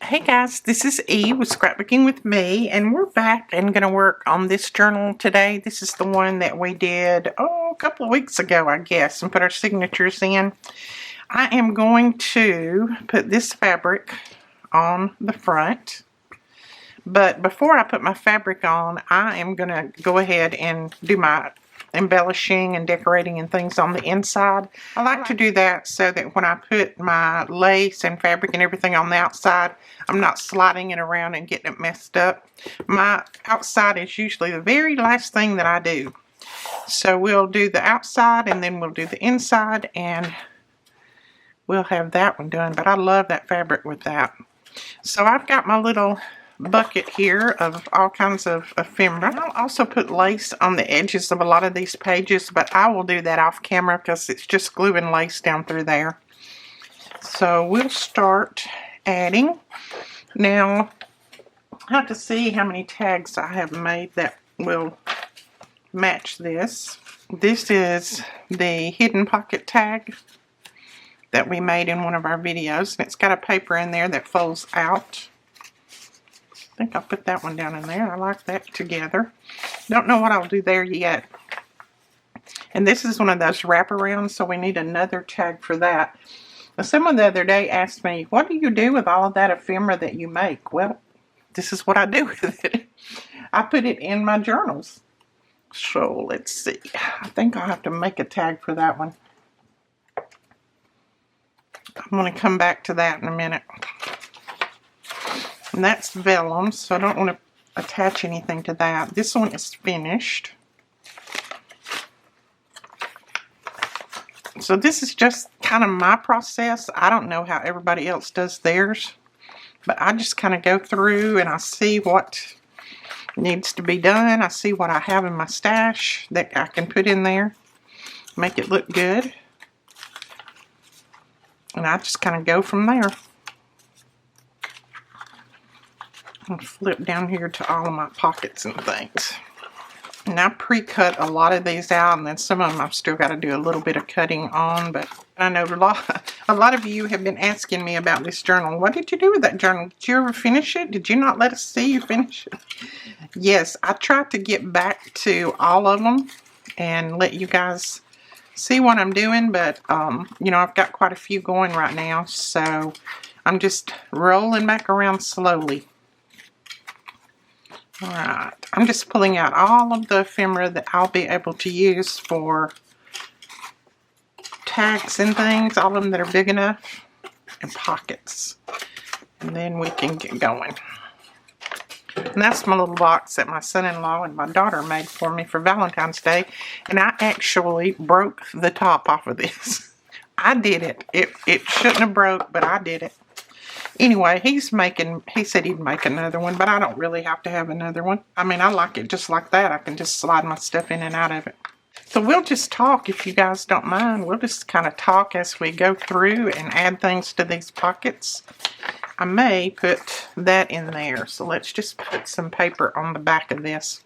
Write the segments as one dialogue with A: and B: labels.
A: Hey guys, this is E with Scrapbooking with Me, and we're back and going to work on this journal today. This is the one that we did, a couple of weeks ago, I guess, and put our signatures in. I am going to put this fabric on the front, but before I put my fabric on, I am going to go ahead and do my embellishing and decorating and things on the inside. I like to do that so that when I put my lace and fabric and everything on the outside, I'm not sliding it around and getting it messed up. My outside is usually the very last thing that I do. So we'll do the outside and then we'll do the inside and we'll have that one done. But I love that fabric with that. So I've got my little bucket here of all kinds of ephemera. I'll also put lace on the edges of a lot of these pages, but I will do that off camera because it's just gluing lace down through there. So we'll start adding. Now, I have to see how many tags I have made that will match this. This is the hidden pocket tag that we made in one of our videos, and it's got a paper in there that folds out. I think I'll put that one down in there. I like that together. Don't know what I'll do there yet. And this is one of those wraparounds, so we need another tag for that. Someone the other day asked me, what do you do with all of that ephemera that you make? Well, this is what I do with it. I put it in my journals. So let's see. I think I'll have to make a tag for that one. I'm going to come back to that in a minute. And that's vellum, so I don't want to attach anything to that. This one is finished. So this is just kind of my process. I don't know how everybody else does theirs, but I just kind of go through and I see what needs to be done. I see what I have in my stash that I can put in there, make it look good. And I just kind of go from there. I'll flip down here to all of my pockets and things. And I pre-cut a lot of these out, and then some of them I've still got to do a little bit of cutting on. But I know a lot of you have been asking me about this journal. What did you do with that journal? Did you ever finish it? Did you not let us see you finish it? Yes, I tried to get back to all of them and let you guys see what I'm doing. But, you know, I've got quite a few going right now. So I'm just rolling back around slowly. Alright, I'm just pulling out all of the ephemera that I'll be able to use for tags and things, all of them that are big enough, and pockets. And then we can get going. And that's my little box that my son-in-law and my daughter made for me for Valentine's Day. And I actually broke the top off of this. I did it. It shouldn't have broke, but I did it. Anyway, he said he'd make another one, but I don't really have to have another one. I mean, I like it just like that. I can just slide my stuff in and out of it. So we'll just talk, if you guys don't mind. We'll just kind of talk as we go through and add things to these pockets. I may put that in there. So let's just put some paper on the back of this.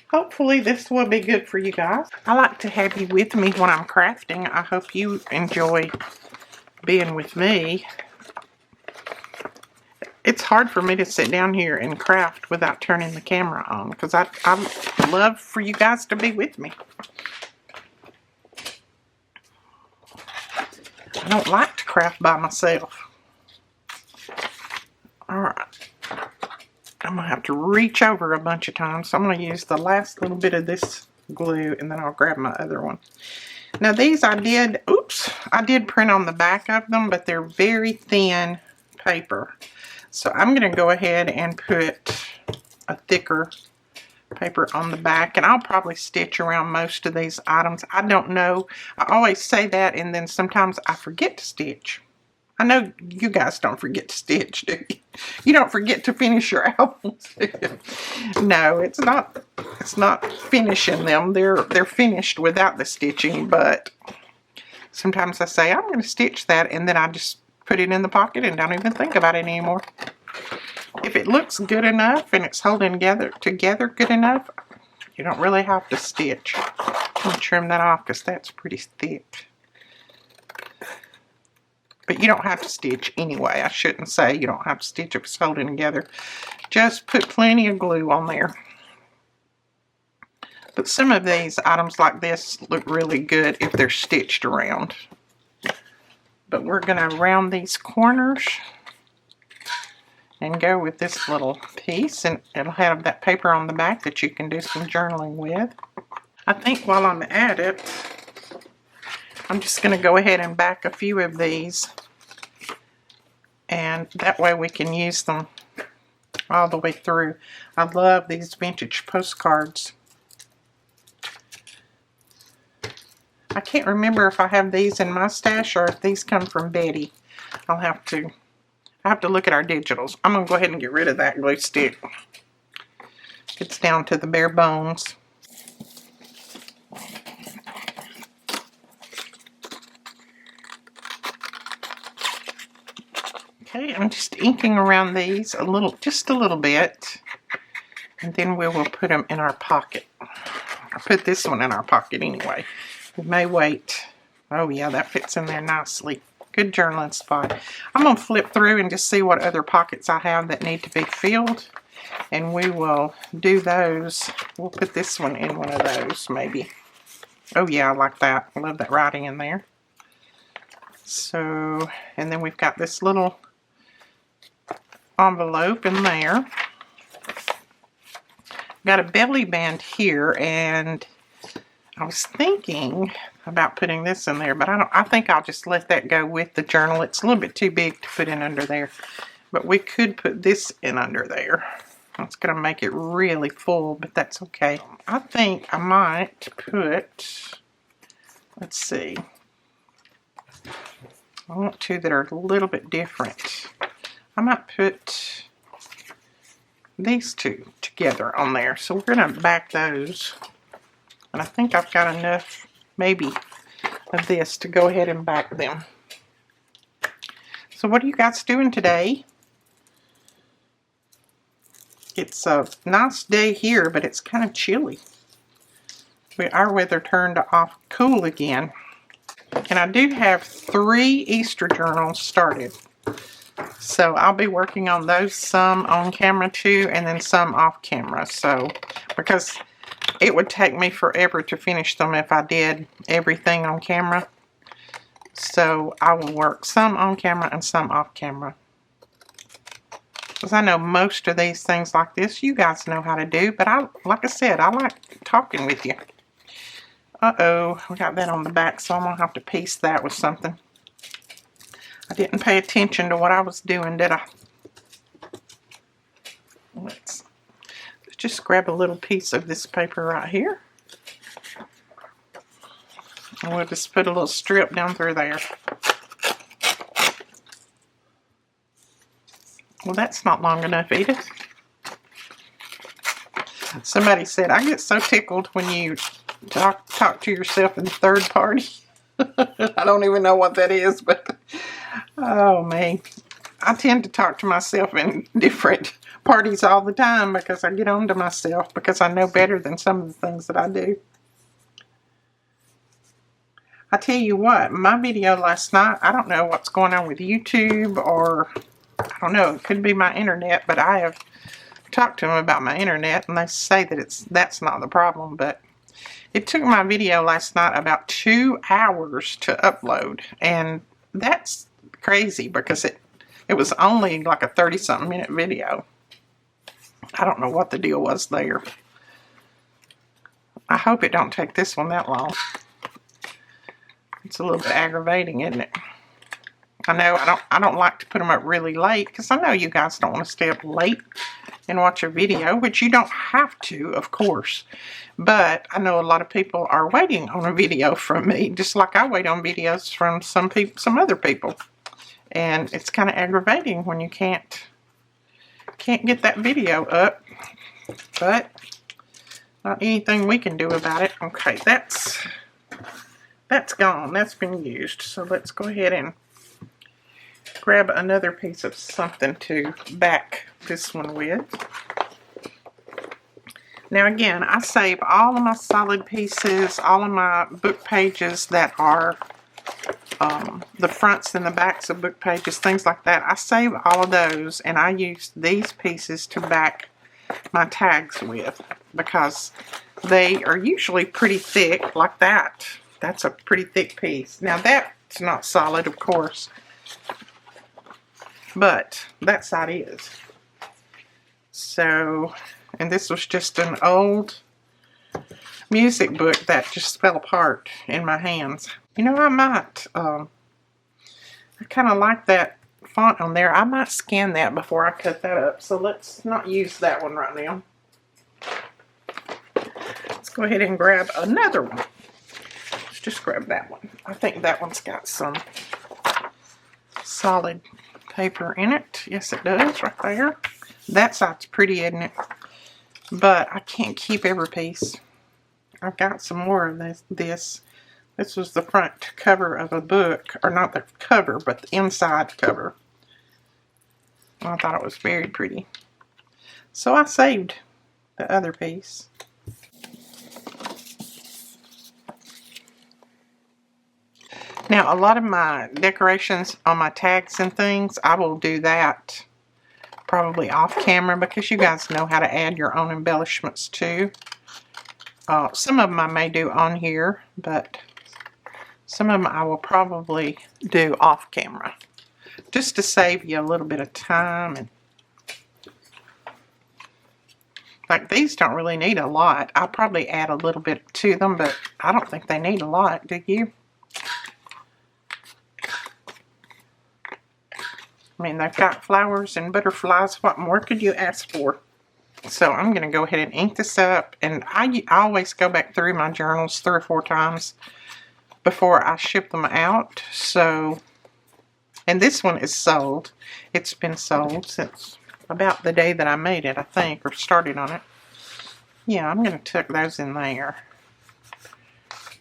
A: Hopefully this will be good for you guys. I like to have you with me when I'm crafting. I hope you enjoy being with me. It's hard for me to sit down here and craft without turning the camera on because I love for you guys to be with me. I don't like to craft by myself. Alright. I'm going to have to reach over a bunch of times, so I'm going to use the last little bit of this glue and then I'll grab my other one. Now these I did print on the back of them, but they're very thin paper. So I'm going to go ahead and put a thicker paper on the back, and I'll probably stitch around most of these items. I don't know. I always say that, and then sometimes I forget to stitch. I know you guys don't forget to stitch, do you? You don't forget to finish your albums. No, it's not finishing them. They're finished without the stitching, but sometimes I say I'm going to stitch that, and then I just put it in the pocket and don't even think about it anymore. If it looks good enough and it's holding together good enough, you don't really have to stitch. I'm going to trim that off because that's pretty thick. But you don't have to stitch anyway. I shouldn't say you don't have to stitch if it's holding together. Just put plenty of glue on there. But some of these items like this look really good if they're stitched around. But we're going to round these corners and go with this little piece, and it'll have that paper on the back that you can do some journaling with. I think while I'm at it, I'm just going to go ahead and back a few of these, and that way we can use them all the way through. I love these vintage postcards. I can't remember if I have these in my stash or if these come from Betty. I have to look at our digitals. I'm going to go ahead and get rid of that glue stick. It's down to the bare bones. Okay, I'm just inking around these just a little bit, and then we will put them in our pocket. I'll put this one in our pocket anyway. We may wait. Oh yeah, that fits in there nicely. Good journaling spot. I'm going to flip through and just see what other pockets I have that need to be filled, and we will do those. We'll put this one in one of those maybe. Oh yeah, I like that. I love that writing in there. So, and then we've got this little envelope in there. Got a belly band here, and I was thinking about putting this in there, but I think I'll just let that go with the journal. It's a little bit too big to put in under there, but we could put this in under there. It's going to make it really full, but that's okay. I think I might put, let's see, I want two that are a little bit different. I might put these two together on there. So we're going to back those. And I think I've got enough, maybe, of this to go ahead and back them. So what are you guys doing today? It's a nice day here, but it's kind of chilly. Our weather turned off cool again. And I do have 3 Easter journals started. So I'll be working on those, some on camera too, and then some off camera. So, because it would take me forever to finish them if I did everything on camera. So I will work some on camera and some off camera. Because I know most of these things like this, you guys know how to do. But like I said, I like talking with you. Uh-oh, we got that on the back, so I'm going to have to piece that with something. I didn't pay attention to what I was doing, did I? Let's just grab a little piece of this paper right here. And we'll just put a little strip down through there. Well, that's not long enough, Edith. Somebody said, I get so tickled when you talk to yourself in third party. I don't even know what that is, but oh man. I tend to talk to myself in different parties all the time because I get on to myself because I know better than some of the things that I do. I tell you what, my video last night, I don't know what's going on with YouTube, or I don't know, it could be my internet, but I have talked to them about my internet and they say that that's not the problem, but it took my video last night about 2 hours to upload, and that's crazy because it was only like a 30-something minute video. I don't know what the deal was there. I hope it don't take this one that long. It's a little bit aggravating, isn't it? I know I don't like to put them up really late because I know you guys don't want to stay up late and watch a video, which you don't have to, of course. But I know a lot of people are waiting on a video from me, just like I wait on videos from some other people. And it's kind of aggravating when you can't get that video up. But not anything we can do about it. Okay, that's gone. That's been used. So let's go ahead and grab another piece of something to back this one with. Now again, I save all of my solid pieces, all of my book pages that are the fronts and the backs of book pages, things like that. I save all of those, and I use these pieces to back my tags with because they are usually pretty thick, like that. That's a pretty thick piece. Now that's not solid, of course, but that side is. So, and this was just an old music book that just fell apart in my hands. You know, I might, I kind of like that font on there. I might scan that before I cut that up. So let's not use that one right now. Let's go ahead and grab another one. Let's just grab that one. I think that one's got some solid paper in it. Yes, it does, right there. That side's pretty, isn't it? But I can't keep every piece. I've got some more of this. This was the front cover of a book, or not the cover, but the inside cover. I thought it was very pretty. So I saved the other piece. Now, a lot of my decorations on my tags and things, I will do that probably off camera because you guys know how to add your own embellishments too. Some of them I may do on here, but some of them I will probably do off camera just to save you a little bit of time. And like these don't really need a lot. I'll probably add a little bit to them, but I don't think they need a lot, do you? I mean, they've got flowers and butterflies. What more could you ask for? So I'm going to go ahead and ink this up. And I always go back through my journals 3 or 4 times before I ship them out. So, and this one is sold. It's been sold since about the day that I made it, I think, or started on it. Yeah, I'm going to tuck those in there.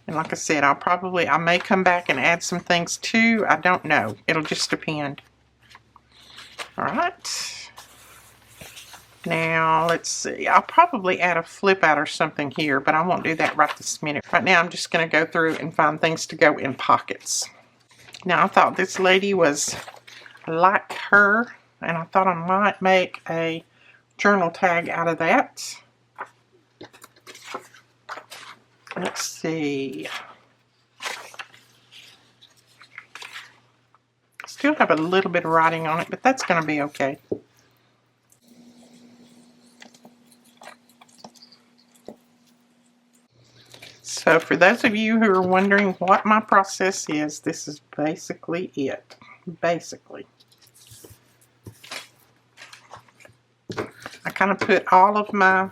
A: And like I said, I may come back and add some things too. I don't know. It'll just depend. Alright. Now, let's see. I'll probably add a flip out or something here, but I won't do that right this minute. Right now, I'm just going to go through and find things to go in pockets. Now, I thought this lady was like her, and I thought I might make a journal tag out of that. Let's see. Still have a little bit of writing on it, but that's going to be okay. So for those of you who are wondering what my process is, this is basically it. Basically. I kind of put all of my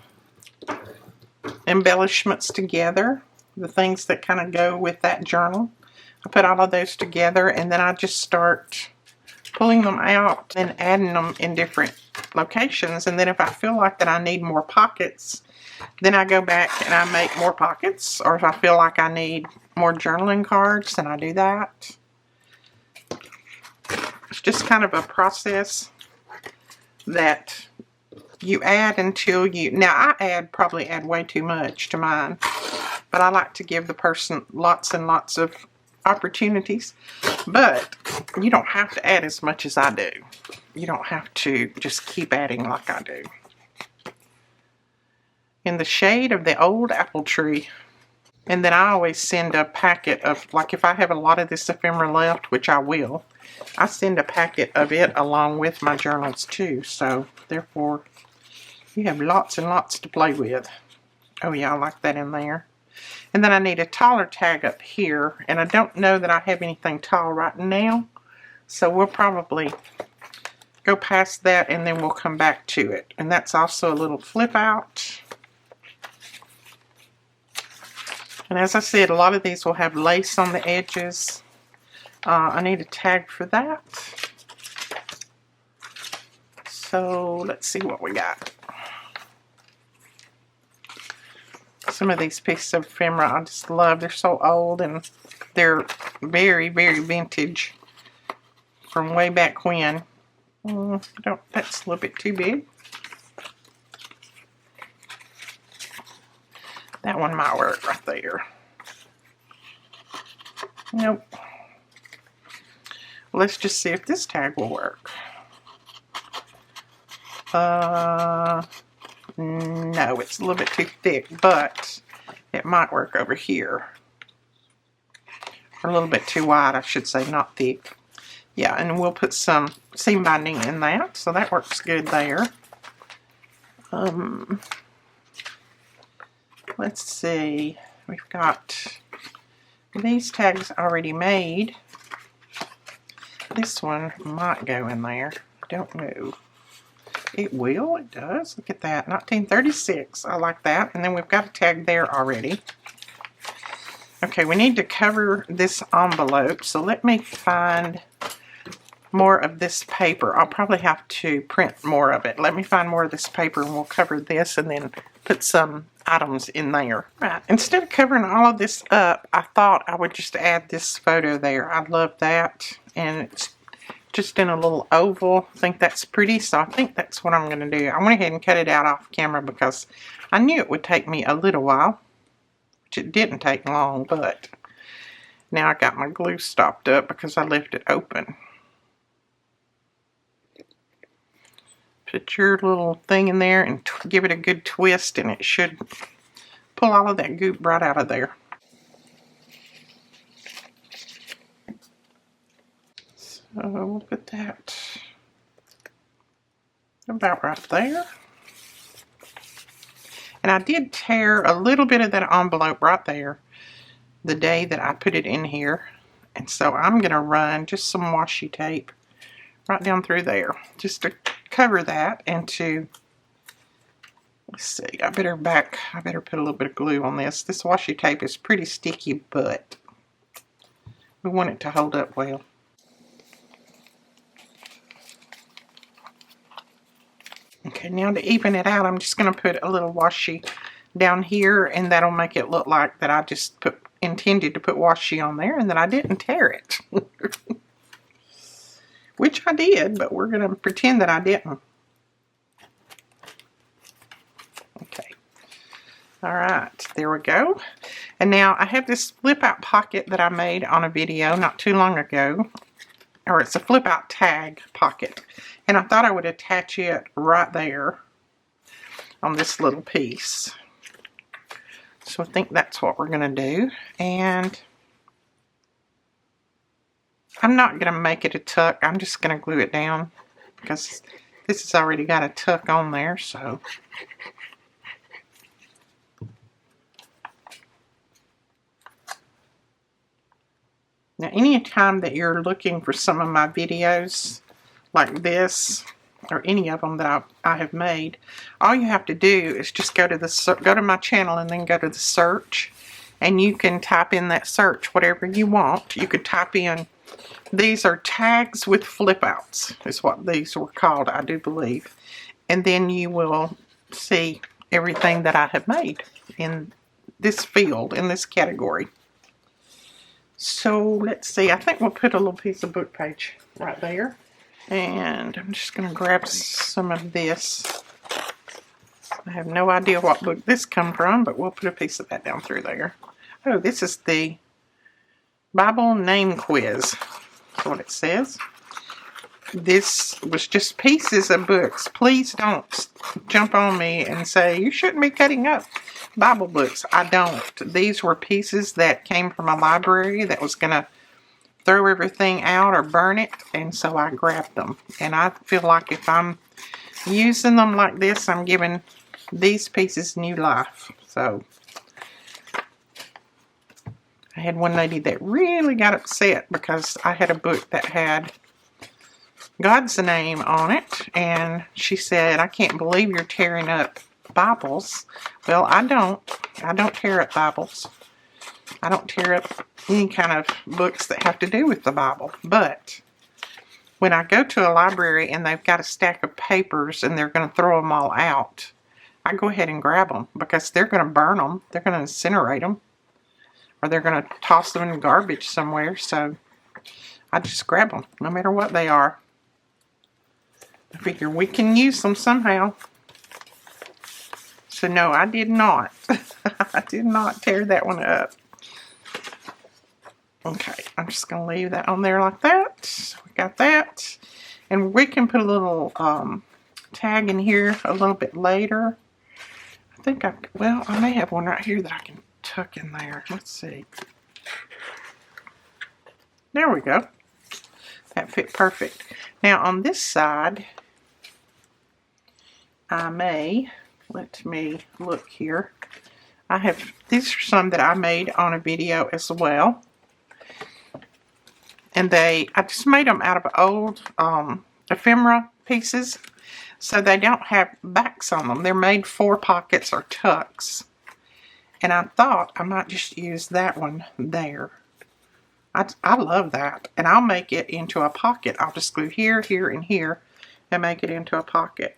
A: embellishments together, the things that kind of go with that journal. I put all of those together, and then I just start pulling them out and adding them in different locations. And then if I feel like that I need more pockets, then I go back and I make more pockets. Or if I feel like I need more journaling cards, then I do that. It's just kind of a process that you add until you... Now, I probably add way too much to mine, but I like to give the person lots and lots of opportunities. But you don't have to add as much as I do. You don't have to just keep adding like I do. In the shade of the old apple tree. And then I always send a packet of, like if I have a lot of this ephemera left, which I will, I send a packet of it along with my journals too. So therefore, you have lots and lots to play with. Oh yeah, I like that in there. And then I need a taller tag up here. And I don't know that I have anything tall right now. So we'll probably go past that and then we'll come back to it. And that's also a little flip out. And as I said, a lot of these will have lace on the edges. I need a tag for that. So let's see what we got. Some of these pieces of ephemera I just love. They're so old and they're very, very vintage from way back when. That's a little bit too big. That one might work right there. Nope. let's just see if this tag will work. No, it's a little bit too thick, but it might work over here. Or a little bit too wide, I should say, not thick. Yeah, and we'll put some seam binding in that, so that works good there. Let's see, we've got these tags already made. This one might go in there. I don't know. It will, it does. Look at that, 1936. I like that. And then we've got a tag there already. Okay, we need to cover this envelope, so let me find more of this paper. I'll probably have to print more of it. Let me find more of this paper and we'll cover this and then put some items in there. Right, instead of covering all of this up, I thought I would just add this photo there. I love that, and it's just in a little oval. I think that's pretty, so I think that's what I'm going to do. I went ahead and cut it out off camera because I knew it would take me a little while, which it didn't take long, but now I got my glue stopped up because I left it open. Put your little thing in there and give it a good twist, and it should pull all of that goop right out of there. So we'll put that about right there. And I did tear a little bit of that envelope right there the day that I put it in here. And so I'm going to run just some washi tape right down through there just to cover that and to, let's see, I better put a little bit of glue on this. This washi tape is pretty sticky, but we want it to hold up well. Okay, now to even it out, I'm just going to put a little washi down here, and that'll make it look like that I just intended to put washi on there and that I didn't tear it. Which I did, but we're going to pretend that I didn't. Okay. Alright, there we go. And now I have this flip out pocket that I made on a video not too long ago. Or it's a flip out tag pocket. And I thought I would attach it right there on this little piece. So I think that's what we're going to do. And I'm not going to make it a tuck. I'm just going to glue it down because this has already got a tuck on there. So now any time that you're looking for some of my videos like this or any of them that I have made, all you have to do is just go to my channel and then go to the search, and you can type in that search whatever you want. You could type in, these are tags with flip outs is what these were called, I do believe, and then you will see everything that I have made in this field, in this category. So let's see, I think we'll put a little piece of book page right there. And I'm just going to grab some of this. I have no idea what book this come from, but we'll put a piece of that down through there. Oh, this is the Bible Name Quiz. That's what it says. This was just pieces of books. Please don't jump on me and say, you shouldn't be cutting up Bible books. I don't. These were pieces that came from a library that was going to throw everything out or burn it, and so I grabbed them. And I feel like if I'm using them like this, I'm giving these pieces new life. So I had one lady that really got upset because I had a book that had God's name on it, and she said, I can't believe you're tearing up Bibles. Well, I don't tear up Bibles. I don't tear up any kind of books that have to do with the Bible. But when I go to a library and they've got a stack of papers and they're going to throw them all out, I go ahead and grab them because they're going to burn them. They're going to incinerate them. Or they're going to toss them in the garbage somewhere. So I just grab them no matter what they are. I figure we can use them somehow. So no, I did not. I did not tear that one up. Okay, I'm just going to leave that on there like that. So we got that. And we can put a little tag in here a little bit later. I think I may have one right here that I can tuck in there. Let's see. There we go. That fit perfect. Now on this side, let me look here. These are some that I made on a video as well. And I just made them out of old ephemera pieces. So they don't have backs on them. They're made for pockets or tucks. And I thought I might just use that one there. I love that. And I'll make it into a pocket. I'll just glue here, here, and here and make it into a pocket.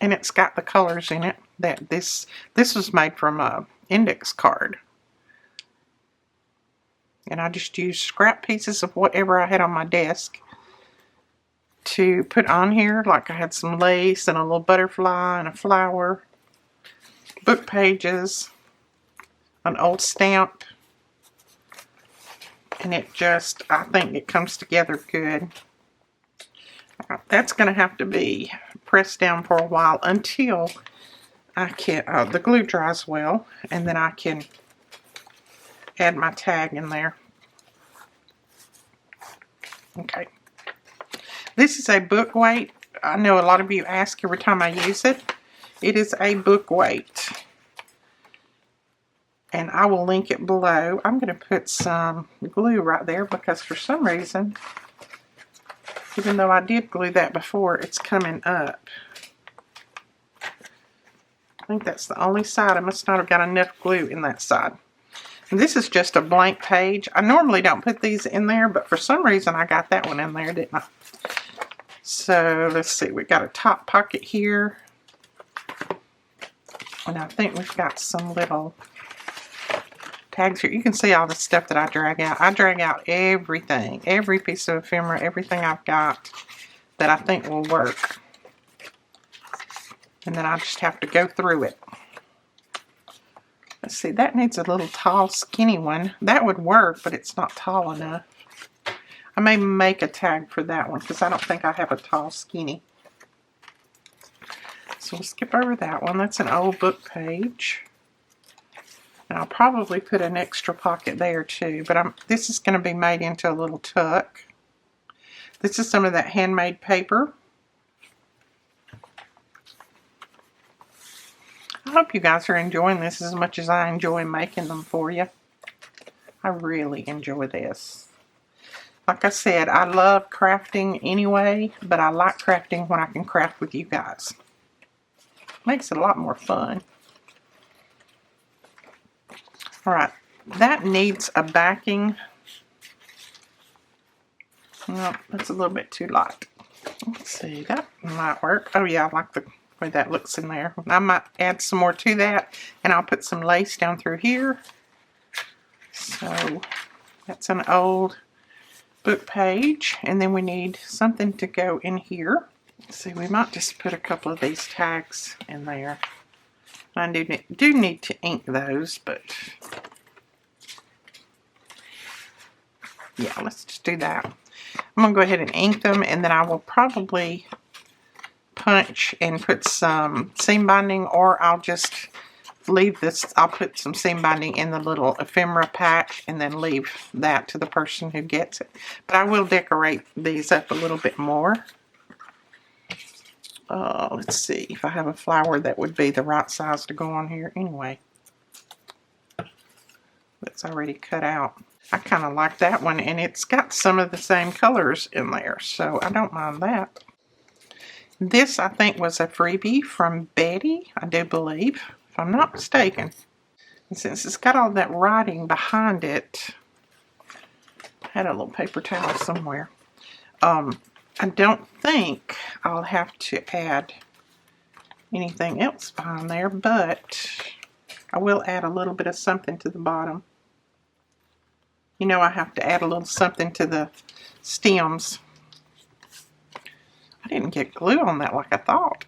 A: And it's got the colors in it. This was made from a index card. And I just used scrap pieces of whatever I had on my desk to put on here. Like I had some lace and a little butterfly and a flower, book pages, an old stamp. And I think it comes together good. That's going to have to be pressed down for a while until the glue dries well, and then I can add my tag in there. Okay. This is a book weight. I know a lot of you ask every time I use it. It is a book weight. And I will link it below. I'm going to put some glue right there because for some reason, even though I did glue that before, it's coming up. I think that's the only side. I must not have got enough glue in that side. And this is just a blank page. I normally don't put these in there, but for some reason I got that one in there, didn't I? So let's see. We've got a top pocket here. And I think we've got some little tags here. You can see all the stuff that I drag out. I drag out everything, every piece of ephemera, everything I've got that I think will work. And then I just have to go through it. Let's see, that needs a little tall, skinny one. That would work, but it's not tall enough. I may make a tag for that one because I don't think I have a tall, skinny. So we'll skip over that one. That's an old book page. And I'll probably put an extra pocket there too, but this is going to be made into a little tuck. This is some of that handmade paper. I hope you guys are enjoying this as much as I enjoy making them for you. I really enjoy this. Like I said, I love crafting anyway, but I like crafting when I can craft with you guys. Makes it a lot more fun. Alright, that needs a backing. No, that's a little bit too light. Let's see, that might work. Oh yeah, I like the way that looks in there. I might add some more to that, and I'll put some lace down through here. So, that's an old book page, and then we need something to go in here. Let's see, we might just put a couple of these tags in there. I do need to ink those, but yeah, let's just do that. I'm going to go ahead and ink them, and then I will probably punch and put some seam binding, or I'll just leave this. I'll put some seam binding in the little ephemera pack and then leave that to the person who gets it. But I will decorate these up a little bit more. Let's see if I have a flower that would be the right size to go on here anyway. That's already cut out. I kind of like that one, and it's got some of the same colors in there, so I don't mind that. This, I think, was a freebie from Betty, I do believe, if I'm not mistaken. And since it's got all that writing behind it, I had a little paper towel somewhere. I don't think I'll have to add anything else behind there, but I will add a little bit of something to the bottom. You know, I have to add a little something to the stems. I didn't get glue on that like I thought.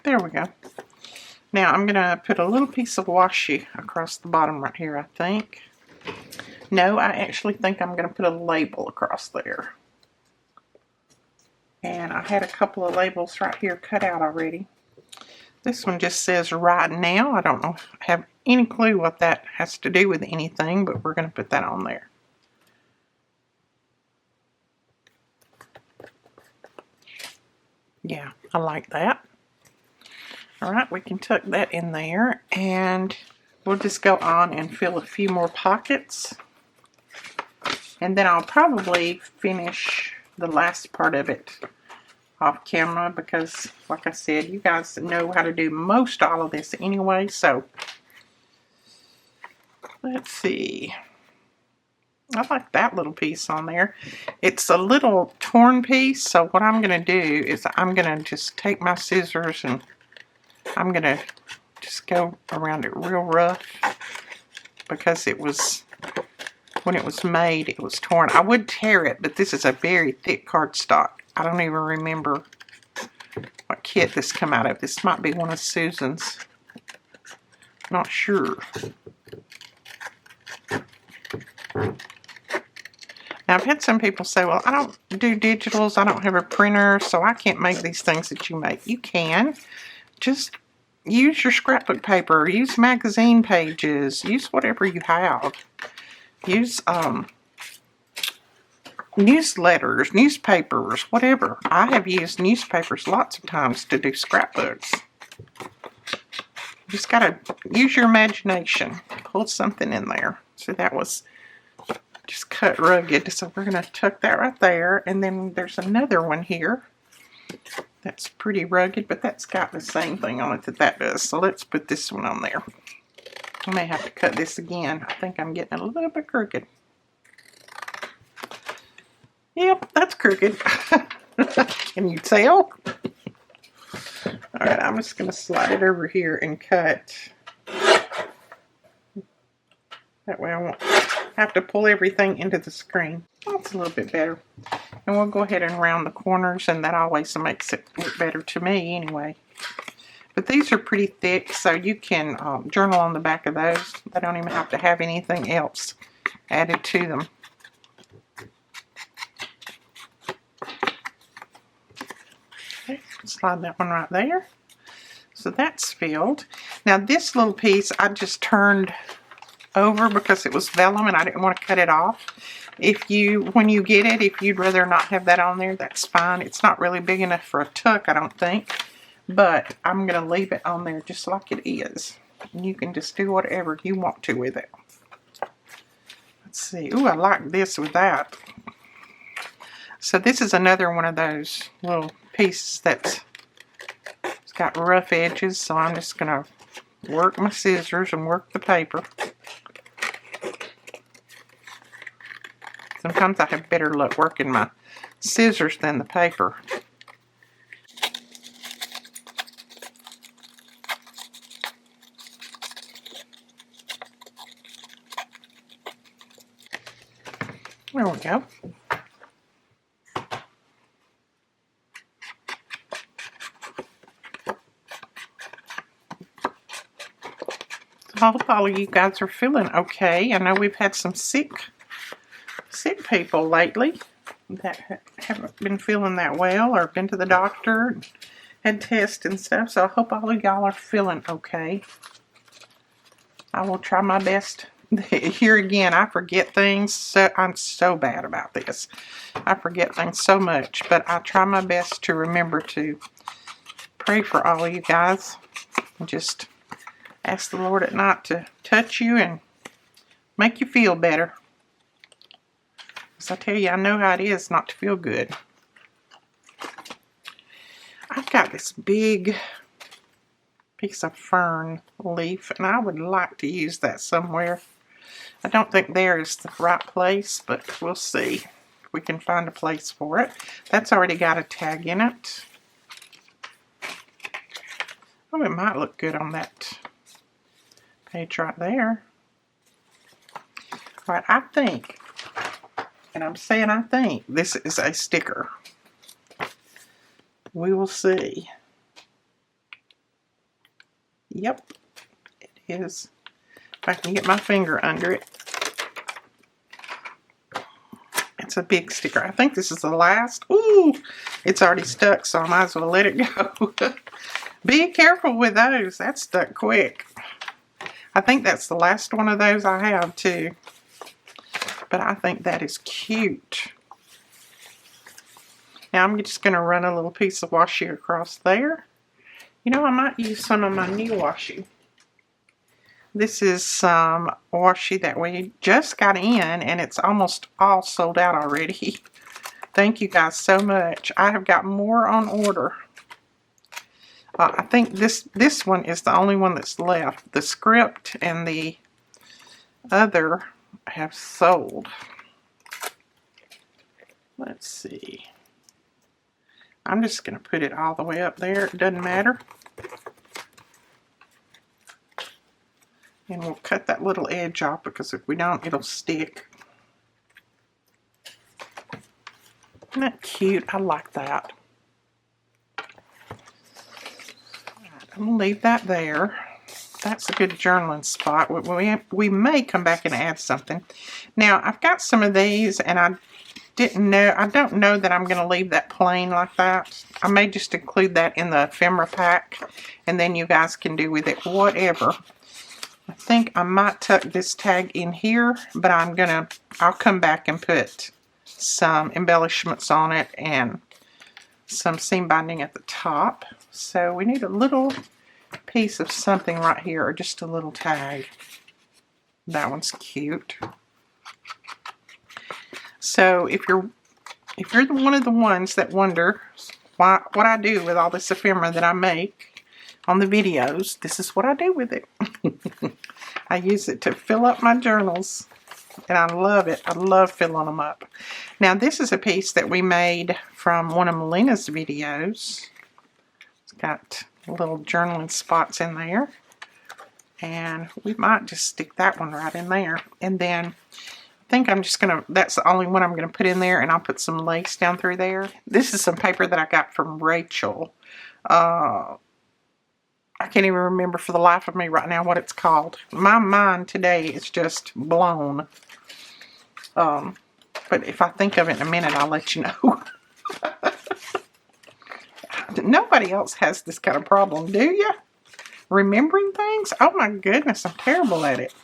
A: There we go. Now I'm going to put a little piece of washi across the bottom right here, I think. No, I actually think I'm going to put a label across there. And I had a couple of labels right here cut out already. This one just says right now. I don't know, I have any clue what that has to do with anything, but we're going to put that on there. Yeah, I like that. Alright, we can tuck that in there, and we'll just go on and fill a few more pockets. And then I'll probably finish the last part of it off camera because, like I said, you guys know how to do most all of this anyway. So, let's see. I like that little piece on there. It's a little torn piece, so what I'm going to do is I'm going to just take my scissors and I'm going to just go around it real rough because it was, when it was made, it was torn. I would tear it, but this is a very thick cardstock. I don't even remember what kit this come out of. This might be one of Susan's. Not sure. Now, I've had some people say, well, I don't do digitals, I don't have a printer, so I can't make these things that you make. You can. Just use your scrapbook paper, use magazine pages, use whatever you have. Use newsletters, newspapers, whatever. I have used newspapers lots of times to do scrapbooks. You just gotta use your imagination. Pull something in there. So that was just cut rugged, so we're going to tuck that right there. And then there's another one here that's pretty rugged, but that's got the same thing on it that does. So let's put this one on there. I may have to cut this again. I think I'm getting a little bit crooked. Yep, that's crooked. Can you tell? Alright, I'm just going to slide it over here and cut. That way I won't have to pull everything into the screen. That's a little bit better. And we'll go ahead and round the corners, and that always makes it look better to me anyway. But these are pretty thick, so you can journal on the back of those. They don't even have to have anything else added to them. Okay, slide that one right there. So that's filled. Now this little piece I just turned over because it was vellum and I didn't want to cut it off. When you get it, if you'd rather not have that on there, that's fine. It's not really big enough for a tuck, I don't think. But I'm going to leave it on there just like it is. And you can just do whatever you want to with it. Let's see. Ooh, I like this with that. So this is another one of those little pieces that's got rough edges. So I'm just going to work my scissors and work the paper. Sometimes I have better luck working my scissors than the paper. There we go. I hope all of you guys are feeling okay. I know we've had some sick people lately that haven't been feeling that well or been to the doctor and had tests and stuff. So I hope all of y'all are feeling okay. I will try my best. Here again, I forget things. So I'm so bad about this. I forget things so much, but I try my best to remember to pray for all of you guys and just ask the Lord at night to touch you and make you feel better. Because I tell you, I know how it is not to feel good. I've got this big piece of fern leaf, and I would like to use that somewhere. I don't think there is the right place, but we'll see if we can find a place for it. That's already got a tag in it. Oh, it might look good on that page right there. All right, I think, and I'm saying I think, this is a sticker. We will see. Yep, it is. If I can get my finger under it. It's a big sticker. I think this is the last. Ooh, it's already stuck, so I might as well let it go. Be careful with those. That stuck quick. I think that's the last one of those I have too. But I think that is cute. Now I'm just going to run a little piece of washi across there. You know, I might use some of my new washi. This is some washi that we just got in, and it's almost all sold out already. Thank you guys so much. I have got more on order. I think this one is the only one that's left. The script and the other have sold. Let's see. I'm just going to put it all the way up there. It doesn't matter. And we'll cut that little edge off because if we don't, it'll stick. Isn't that cute? I like that. I'm going to leave that there. That's a good journaling spot. We may come back and add something. Now, I've got some of these, and I don't know that I'm going to leave that plain like that. I may just include that in the ephemera pack, and then you guys can do with it whatever. I think I might tuck this tag in here, but I'll come back and put some embellishments on it and some seam binding at the top. So we need a little piece of something right here, or just a little tag. That one's cute. So if you're one of the ones that wonder what I do with all this ephemera that I make on the videos, this is what I do with it. I use it to fill up my journals, and I love it. I love filling them up. Now this is a piece that we made from one of Melina's videos. It's got little journaling spots in there, and we might just stick that one right in there. And then I think I'm just gonna, that's the only one I'm gonna put in there, and I'll put some lace down through there. This is some paper that I got from Rachel. I can't even remember for the life of me right now what it's called. My mind today is just blown. But if I think of it in a minute, I'll let you know. Nobody else has this kind of problem, do you? Remembering things? Oh my goodness, I'm terrible at it.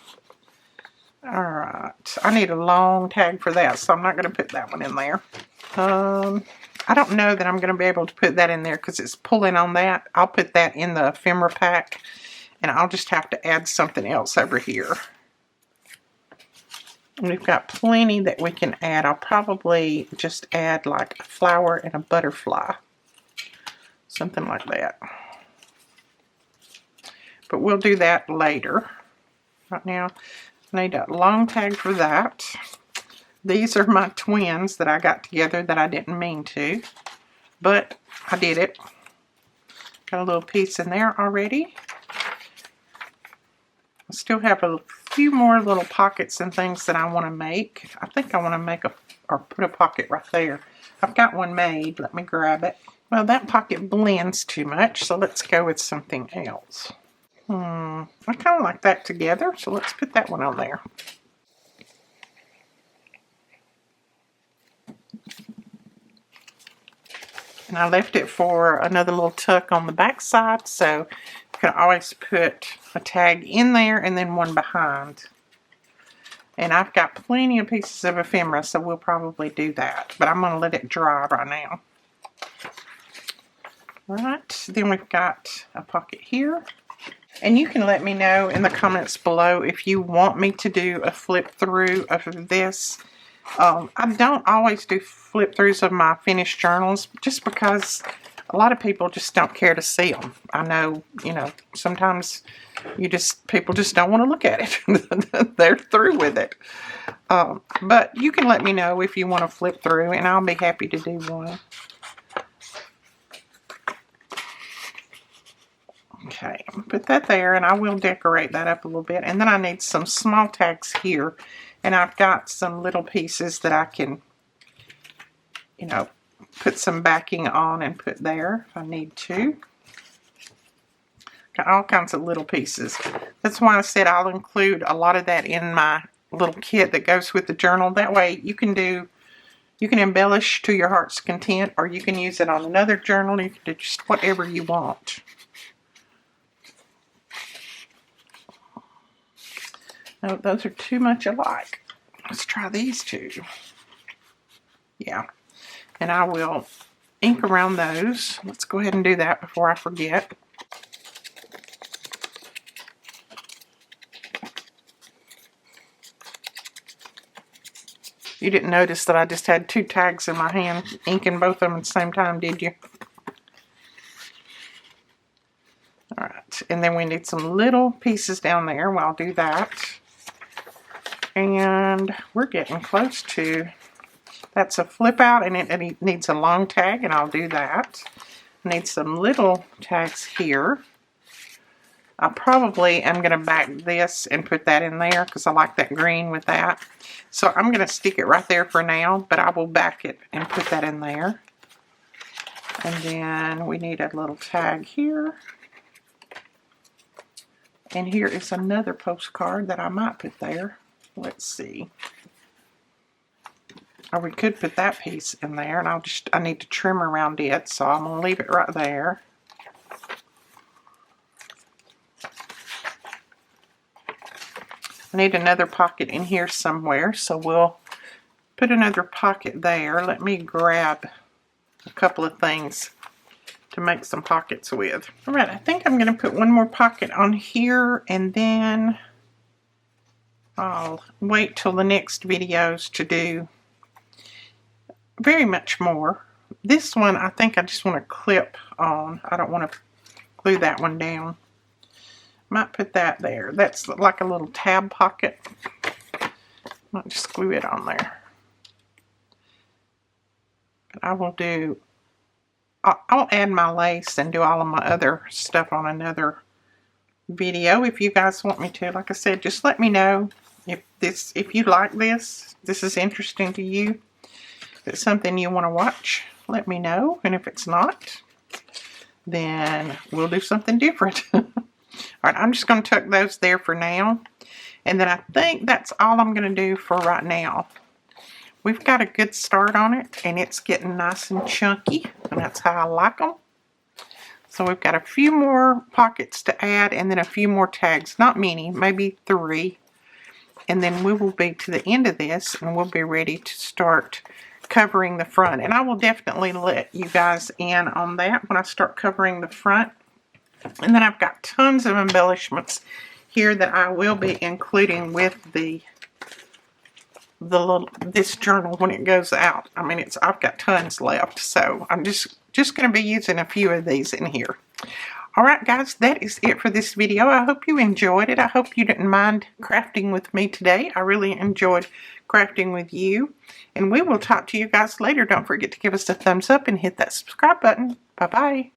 A: Alright, I need a long tag for that, so I'm not going to put that one in there. I don't know that I'm going to be able to put that in there because it's pulling on that. I'll put that in the ephemera pack, and I'll just have to add something else over here. And we've got plenty that we can add. I'll probably just add like a flower and a butterfly. Something like that. But we'll do that later. Right now, I need a long tag for that. These are my twins that I got together that I didn't mean to, but I did it. Got a little piece in there already. I still have a few more little pockets and things that I want to make. I think I want to make or put a pocket right there. I've got one made. Let me grab it. Well, that pocket blends too much, so let's go with something else. I kind of like that together, so let's put that one on there. And I left it for another little tuck on the back side, so you can always put a tag in there and then one behind. And I've got plenty of pieces of ephemera, so we'll probably do that. But I'm going to let it dry right now. Right, then we've got a pocket here. And you can let me know in the comments below if you want me to do a flip through of this. I don't always do flip throughs of my finished journals just because a lot of people just don't care to see them. I know, you know, sometimes people just don't want to look at it. They're through with it. But you can let me know if you want to flip through, and I'll be happy to do one. Okay, put that there, and I will decorate that up a little bit. And then I need some small tags here. And I've got some little pieces that I can, you know, put some backing on and put there if I need to. Got all kinds of little pieces. That's why I said I'll include a lot of that in my little kit that goes with the journal. That way you can do You can embellish to your heart's content, or you can use it on another journal. You can do just whatever you want. No, those are too much alike. Let's try these two. Yeah, and I will ink around those. Let's go ahead and do that before I forget. You didn't notice that I just had two tags in my hand, inking both of them at the same time, did you? Alright, and then we need some little pieces down there. Well, I'll do that. And we're getting close to, that's a flip out, and it needs a long tag, and I'll do that. I need some little tags here. I probably am going to back this and put that in there because I like that green with that. So I'm going to stick it right there for now, but I will back it and put that in there. And then we need a little tag here. And here is another postcard that I might put there. Let's see. Or we could put that piece in there, and I need to trim around it, so I'm going to leave it right there. I need another pocket in here somewhere, so we'll put another pocket there. Let me grab a couple of things to make some pockets with. Alright, I think I'm going to put one more pocket on here, and then I'll wait till the next videos to do very much more. This one I think I just want to clip on. I don't want to glue that one down. Might put that there. That's like a little tab pocket. Might just glue it on there. But I will do, I'll add my lace and do all of my other stuff on another video if you guys want me to. Like I said, just let me know if you like this. This is interesting to you. If it's something you want to watch, let me know. And if it's not, then we'll do something different. Alright, I'm just going to tuck those there for now. And then I think that's all I'm going to do for right now. We've got a good start on it, and it's getting nice and chunky, and that's how I like them. So we've got a few more pockets to add, and then a few more tags. Not many, maybe 3. And then we will be to the end of this, and we'll be ready to start covering the front. And I will definitely let you guys in on that when I start covering the front. And then I've got tons of embellishments here that I will be including with this journal when it goes out. I mean, I've got tons left, so I'm just going to be using a few of these in here. Alright guys, that is it for this video. I hope you enjoyed it. I hope you didn't mind crafting with me today. I really enjoyed crafting with you. And we will talk to you guys later. Don't forget to give us a thumbs up and hit that subscribe button. Bye-bye.